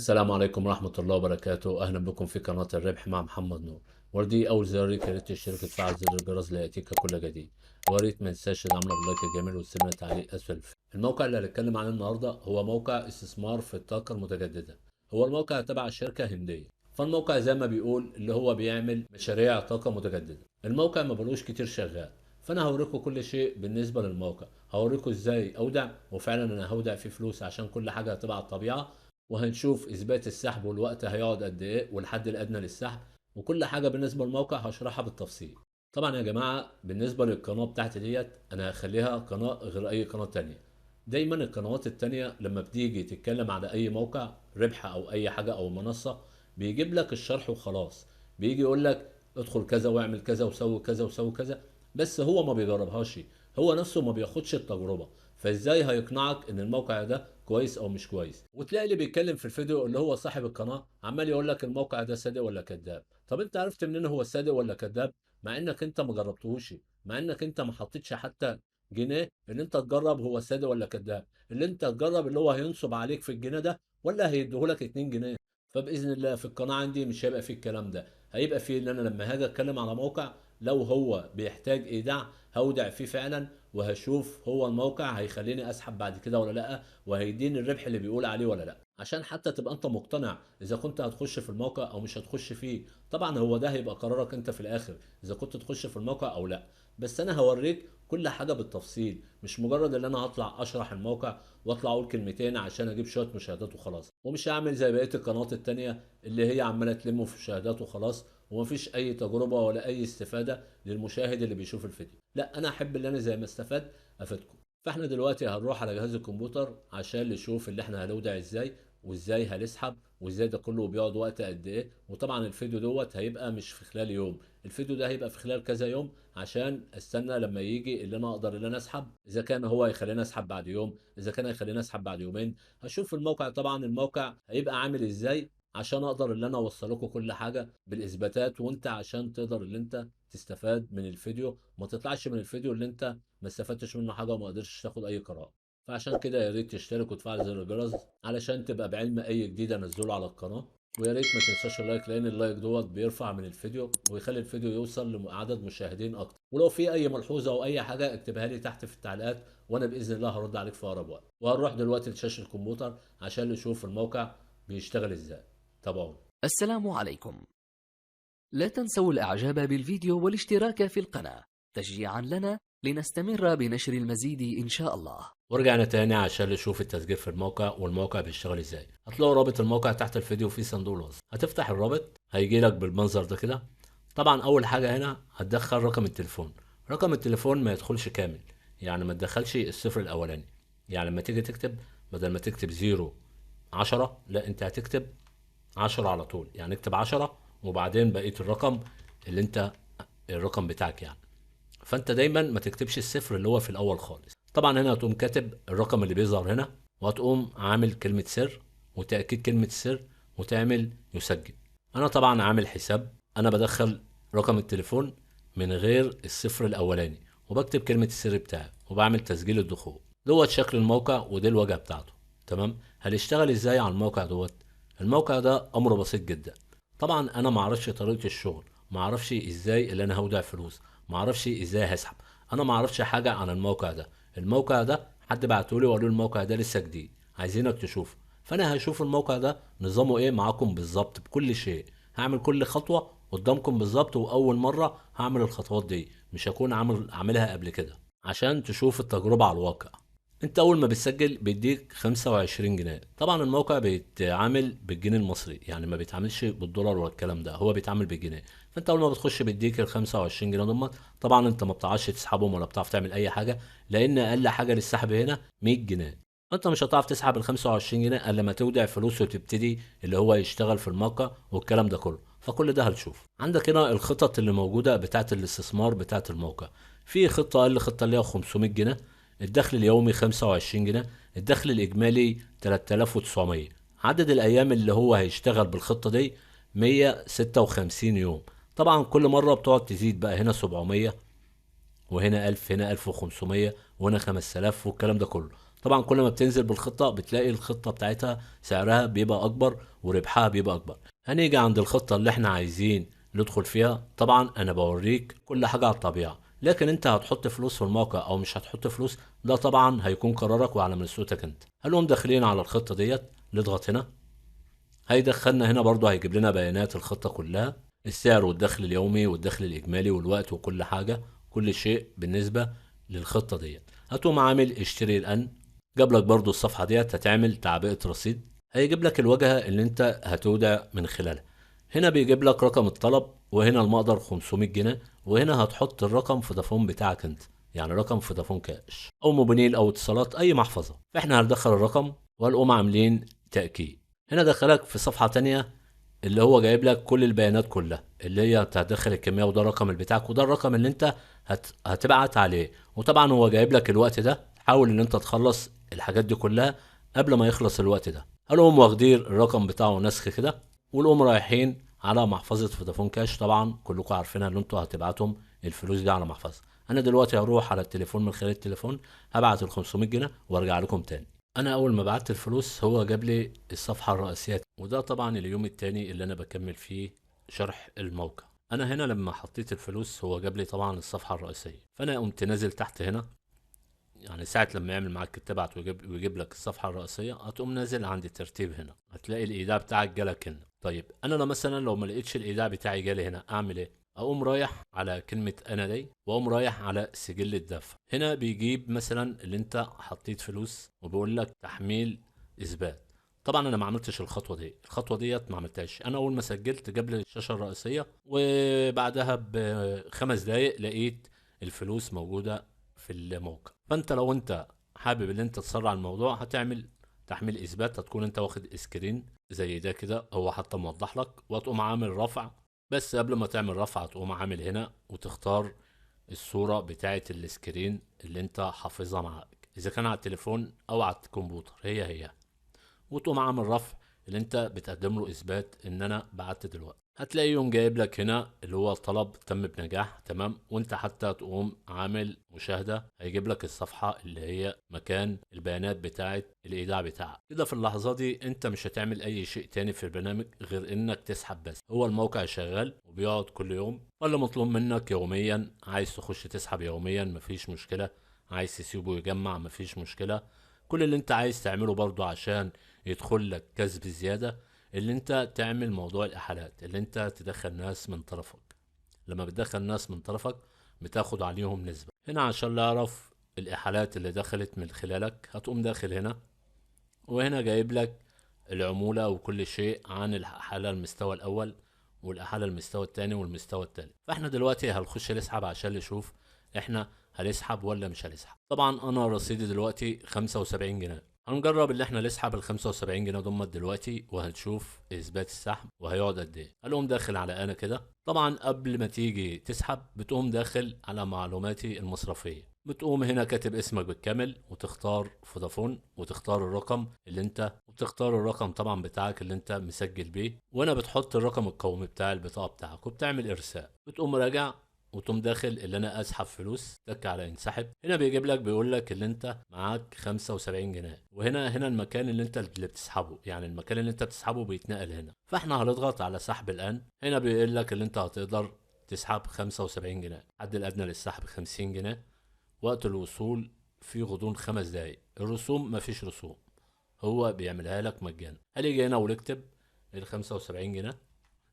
السلام عليكم ورحمة الله وبركاته. أهلا بكم في قناة الربح مع محمد نور. وردي أول زر يا ريت تشترك وتفعل زر الجرس ليأتيك كل جديد. وياريت ما تنساش العملة باللايك الجميل وتسيبنا تعليق أسفل الفيديو. الموقع اللي هنتكلم عنه النهاردة هو موقع استثمار في الطاقة المتجددة. هو الموقع تبع شركة هندية، فالموقع زي ما بيقول اللي هو بيعمل مشاريع طاقة متجددة. الموقع ما بلوش كتير شغال، فأنا هوريكم كل شيء بالنسبة للموقع. هوريكم إزاي أودع، وفعلا أنا هودع فيه فلوس عشان كل حاجة تبع الطبيعة. وهنشوف اثبات السحب والوقت هيقعد قد ايه والحد الادنى للسحب، وكل حاجه بالنسبه للموقع هشرحها بالتفصيل. طبعا يا جماعه بالنسبه للقناه بتاعتي ديت انا هخليها قناه غير اي قناه تانية. دايما القنوات التانية لما بتيجي تتكلم على اي موقع ربح او اي حاجه او منصه بيجيب لك الشرح وخلاص. بيجي يقول لك ادخل كذا واعمل كذا وسوي كذا وسوي كذا، بس هو ما بيجربهاش. هو نفسه ما بياخدش التجربه، فازاي هيقنعك ان الموقع ده كويس او مش كويس؟ وتلاقي اللي بيتكلم في الفيديو اللي هو صاحب القناه عمال يقول لك الموقع ده صادق ولا كذاب. طب انت عرفت منين هو صادق ولا كذاب؟ مع انك انت ما جربتهوش، مع انك انت ما حطيتش حتى جنيه ان انت تجرب هو صادق ولا كذاب. اللي انت تجرب اللي هو هينصب عليك في الجنيه ده ولا هيديهولك 2 جنيه. فباذن الله في القناه عندي مش هيبقى فيه الكلام ده. هيبقى فيه ان انا لما هاجي اتكلم على موقع لو هو بيحتاج ايداع هودع فيه فعلا، وهشوف هو الموقع هيخليني اسحب بعد كده ولا لا، وهيديني الربح اللي بيقول عليه ولا لا، عشان حتى تبقى انت مقتنع اذا كنت هتخش في الموقع او مش هتخش فيه. طبعا هو ده هيبقى قرارك انت في الاخر اذا كنت تخش في الموقع او لا. بس انا هوريك كل حاجه بالتفصيل، مش مجرد ان انا هطلع اشرح الموقع واطلع اقول كلمتين عشان اجيب شويه مشاهدات وخلاص. ومش هعمل زي بقيه القنوات التانية اللي هي عماله تلم في مشاهدات وخلاص، ومفيش اي تجربه ولا اي استفاده للمشاهد اللي بيشوف الفيديو. لا، انا احب ان انا زي ما استفاد افيدكم. فاحنا دلوقتي هنروح على جهاز الكمبيوتر عشان نشوف اللي احنا هنودع ازاي وازاي هنسحب وازاي ده كله بيقعد وقت قد ايه. وطبعا الفيديو دوت هيبقى مش في خلال يوم، الفيديو ده هيبقى في خلال كذا يوم عشان استنى لما يجي اللي انا اقدر اللي انا اسحب. اذا كان هو هيخليني اسحب بعد يوم، اذا كان هيخليني اسحب بعد يومين، هشوف الموقع. طبعا الموقع هيبقى عامل ازاي عشان اقدر اللي انا اوصل لكم كل حاجه بالاثباتات، وانت عشان تقدر اللي انت تستفاد من الفيديو ما تطلعش من الفيديو اللي انت ما استفدتش منه حاجه وما قدرتش تاخد اي قرار. فعشان كده يا ريت تشترك وتفعل زر الجرس علشان تبقى بعلم اي جديد انزله على القناه. ويا ريت ما تنساش اللايك، لان اللايك دوت بيرفع من الفيديو ويخلي الفيديو يوصل لعدد مشاهدين اكتر. ولو في اي ملحوظه او اي حاجه اكتبها لي تحت في التعليقات، وانا باذن الله هرد عليك في اقرب وقت. وهنروح دلوقتي لشاشه الكمبيوتر عشان نشوف الموقع بيشتغل ازاي. تابعوني. السلام عليكم. لا تنسوا الإعجاب بالفيديو والاشتراك في القناة تشجيعا لنا لنستمر بنشر المزيد إن شاء الله. ورجعنا تاني عشان نشوف التسجيل في الموقع والموقع بيشتغل ازاي. هتلاقوا رابط الموقع تحت الفيديو في صندوق الوصف. هتفتح الرابط هيجي لك بالمنظر ده كده. طبعا اول حاجة هنا هتدخل رقم التليفون. رقم التليفون ما يدخلش كامل، يعني ما تدخلش الصفر الاولاني. يعني لما تيجي تكتب بدل ما تكتب 0 10، لا انت هتكتب 10 على طول. يعني اكتب 10 وبعدين بقية الرقم اللي انت الرقم بتاعك يعني. فانت دايما ما تكتبش الصفر اللي هو في الاول خالص. طبعا هنا هتقوم كاتب الرقم اللي بيظهر هنا، وهتقوم عامل كلمة سر وتأكيد كلمة السر وتعمل يسجل. انا طبعا عامل حساب، انا بدخل رقم التليفون من غير الصفر الاولاني وبكتب كلمة السر بتاعي وبعمل تسجيل الدخول. دوت شكل الموقع ودي الواجهة بتاعته. تمام. هنشتغل ازاي على الموقع دوت؟ الموقع ده امره بسيط جدا. طبعا انا ما اعرفش طريقة الشغل، ما اعرفش ازاي اللي انا هودع فلوس، ما اعرفش ازاي هسحب. انا ما اعرفش حاجه عن الموقع ده. الموقع ده حد بعتولي وقالوا لي الموقع ده لسه جديد عايزينك تشوفه. فانا هشوف الموقع ده نظامه ايه معاكم بالظبط بكل شيء. هعمل كل خطوه قدامكم بالظبط، واول مره هعمل الخطوات دي مش هكون عاملها قبل كده عشان تشوف التجربه على الواقع. انت اول ما بتسجل بيديك 25 جنيه. طبعا الموقع بيتعامل بالجنيه المصري، يعني ما بيتعاملش بالدولار ولا الكلام ده، هو بيتعامل بالجنيه. فانت اول ما بتخش بيديك ال 25 جنيه دول. طبعا انت ما بتعرفش تسحبهم ولا بتعرف تعمل اي حاجه، لان اقل حاجه للسحب هنا 100 جنيه. فانت مش هتعرف تسحب ال 25 جنيه الا لما تودع فلوس وتبتدي اللي هو يشتغل في الموقع والكلام ده كله. فكل ده هنشوف. عندك هنا الخطط اللي موجوده بتاعه الاستثمار بتاعه الموقع. في خطه اقل، خطه اللي هي 500 جنيه. الدخل اليومي 25 جنيه. الدخل الإجمالي 3900. عدد الأيام اللي هو هيشتغل بالخطة دي 156 يوم. طبعا كل مرة بتقعد تزيد بقى، هنا 700 وهنا 1000 هنا 1500 وهنا 5000 والكلام ده كله. طبعا كل ما بتنزل بالخطة بتلاقي الخطة بتاعتها سعرها بيبقى اكبر وربحها بيبقى اكبر. هنيجي عند الخطة اللي احنا عايزين ندخل فيها. طبعا انا بوريك كل حاجة على الطبيعة، لكن انت هتحط فلوس في الموقع او مش هتحط فلوس ده طبعا هيكون قرارك وعلى مسؤوليتك انت. هنقوم داخلين على الخطة ديت، نضغط هنا، هيدخلنا هنا برضو، هيجيب لنا بيانات الخطة كلها، السعر والدخل اليومي والدخل الإجمالي والوقت وكل حاجة، كل شيء بالنسبة للخطة ديت. هتقوم عامل اشتري الآن. جاب لك برضو الصفحة ديت، هتعمل تعبئة رصيد، هيجيب لك الواجهة اللي انت هتودع من خلالها. هنا بيجيب لك رقم الطلب، وهنا المقدر 500 جنيه، وهنا هتحط الرقم فودافون بتاعك انت، يعني رقم فودافون كاش او موبينيل او اتصالات اي محفظة. فاحنا هندخل الرقم وهنقوم عاملين تأكيد. هنا دخلك في صفحة تانية اللي هو جايب لك كل البيانات كلها، اللي هي انت هتدخل الكمية، وده الرقم بتاعك، وده الرقم اللي انت هتبعت عليه. وطبعا هو جايب لك الوقت ده، حاول ان انت تخلص الحاجات دي كلها قبل ما يخلص الوقت ده. هنقوم واخدين الرقم بتاعه نسخ كده، ونقوم رايحين على محفظة فودافون كاش. طبعا كلكم عارفين ان انتوا هتبعتهم الفلوس دي على محفظة. انا دلوقتي هروح على التليفون، من خلال التليفون هبعت ال 500 جنيه وارجع لكم تاني. انا اول ما بعت الفلوس هو جاب لي الصفحه الرئيسيه، وده طبعا اليوم التاني اللي انا بكمل فيه شرح الموقع. انا هنا لما حطيت الفلوس هو جاب لي طبعا الصفحه الرئيسيه، فانا قمت نازل تحت هنا. يعني ساعة لما يعمل معاك تبعت ويجيب لك الصفحة الرئيسية، هتقوم نازل عند الترتيب هنا، هتلاقي الإيداع بتاعك جالك هنا. طيب أنا لو ما لقيتش الإيداع بتاعي جالي هنا أعمل إيه؟ أقوم رايح على كلمة أنا دي، وأقوم رايح على سجل الدفع. هنا بيجيب مثلا اللي أنت حطيت فلوس وبيقول لك تحميل إثبات. طبعا انا ما عملتش الخطوه دي، الخطوه ديت ما عملتهاش. انا اول ما سجلت جاب لي الشاشه الرئيسيه، وبعدها ب5 دقايق لقيت الفلوس موجوده في الموقع. فانت لو انت حابب ان انت تسرع الموضوع، هتعمل تحميل اثبات، هتكون انت واخد سكرين زي ده كده، هو حتى موضح لك، وهتقوم عامل رفع. بس قبل ما تعمل رفع هتقوم عامل هنا وتختار الصورة بتاعة السكرين اللي انت حافظها معاك، اذا كان على التليفون او على الكمبيوتر هي، وتقوم عامل رفع اللي انت بتقدم له اثبات ان انا بعت دلوقتي. هتلاقي يوم جايب لك هنا اللي هو الطلب تم بنجاح، تمام. وانت حتى تقوم عامل مشاهدة، هيجيب لك الصفحة اللي هي مكان البيانات بتاعت الايداع بتاعك. كده في اللحظة دي انت مش هتعمل اي شيء تاني في البرنامج غير انك تسحب بس. هو الموقع شغال وبيقعد كل يوم، ولا مطلوب منك يوميا. عايز تخش تسحب يوميا مفيش مشكلة، عايز تسيبه يجمع مفيش مشكلة. كل اللي انت عايز تعمله برضو عشان يدخل لك كسب زيادة، اللي انت تعمل موضوع الاحالات، اللي انت تدخل ناس من طرفك. لما بتدخل ناس من طرفك بتاخد عليهم نسبة. هنا عشان نعرف الاحالات اللي دخلت من خلالك، هتقوم داخل هنا، وهنا جايب لك العمولة وكل شيء عن الحالة المستوى الاول والاحالة المستوى الثاني والمستوى الثالث. فاحنا دلوقتي هنخش نسحب عشان نشوف احنا هنسحب ولا مش هنسحب. طبعا انا رصيدي دلوقتي 75 جنيه. هنجرب اللي احنا نسحب ال 75 جنيه دول دلوقتي، وهنشوف اثبات السحب وهيقعد قد ايه. هنقوم داخل على انا كده. طبعا قبل ما تيجي تسحب بتقوم داخل على معلوماتي المصرفيه، بتقوم هنا كاتب اسمك بالكامل، وتختار فودافون، وتختار الرقم اللي انت، وتختار الرقم طبعا بتاعك اللي انت مسجل بيه، وانا بتحط الرقم القومي بتاع البطاقه بتاعك، وبتعمل ارسال. بتقوم راجع وتقوم داخل اللي انا اسحب فلوس، تك على انسحب. هنا بيجيب لك بيقول لك اللي انت معاك 75 جنيه، وهنا المكان اللي انت اللي بتسحبه، يعني المكان اللي انت بتسحبه بيتنقل هنا. فاحنا هنضغط على سحب الان. هنا بيقول لك اللي انت هتقدر تسحب 75 جنيه، الحد الادنى للسحب 50 جنيه. وقت الوصول في غضون 5 دقايق. الرسوم مفيش رسوم، هو بيعملها لك مجانا. هنيجي هنا ونكتب ال 75 جنيه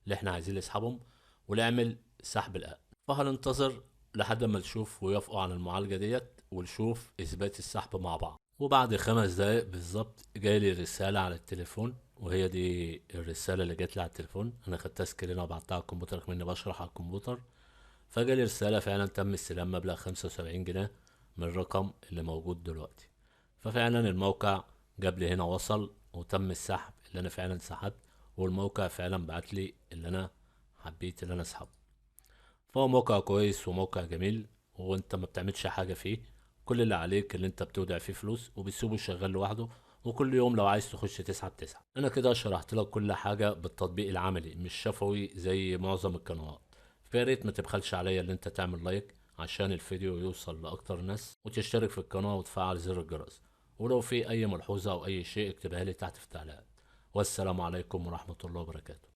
اللي احنا عايزين نسحبهم، ونعمل سحب الآن. فهننتظر لحد ما نشوف ويوافقوا على المعالجة ديت، ونشوف إثبات السحب مع بعض. وبعد 5 دقايق بالظبط جايلي رسالة على التليفون، وهي دي الرسالة اللي جات لي على التليفون. أنا خدتها سكرين وبعتها على الكمبيوتر كمان بشرح على الكمبيوتر. فجالي رسالة فعلا تم استلام مبلغ 75 جنيه من الرقم اللي موجود دلوقتي. ففعلا الموقع جاب لي هنا وصل وتم السحب اللي انا فعلا سحبت، والموقع فعلا بعت لي اللي انا حبيت اللي انا اسحبه. فهو موقع كويس وموقع جميل، وانت ما بتعملش حاجة فيه. كل اللي عليك اللي انت بتودع فيه فلوس وبتسيبه شغال لوحده، وكل يوم لو عايز تخش تسحب تسحب. انا كده شرحت لك كل حاجة بالتطبيق العملي، مش شفوي زي معظم القنوات. فيا ريت ما تبخلش عليا اللي انت تعمل لايك عشان الفيديو يوصل لاكتر ناس، وتشترك في القناة وتفعل زر الجرس. ولو في أي ملحوظة أو أي شيء اكتبها لي تحت في التعليقات. والسلام عليكم ورحمة الله وبركاته.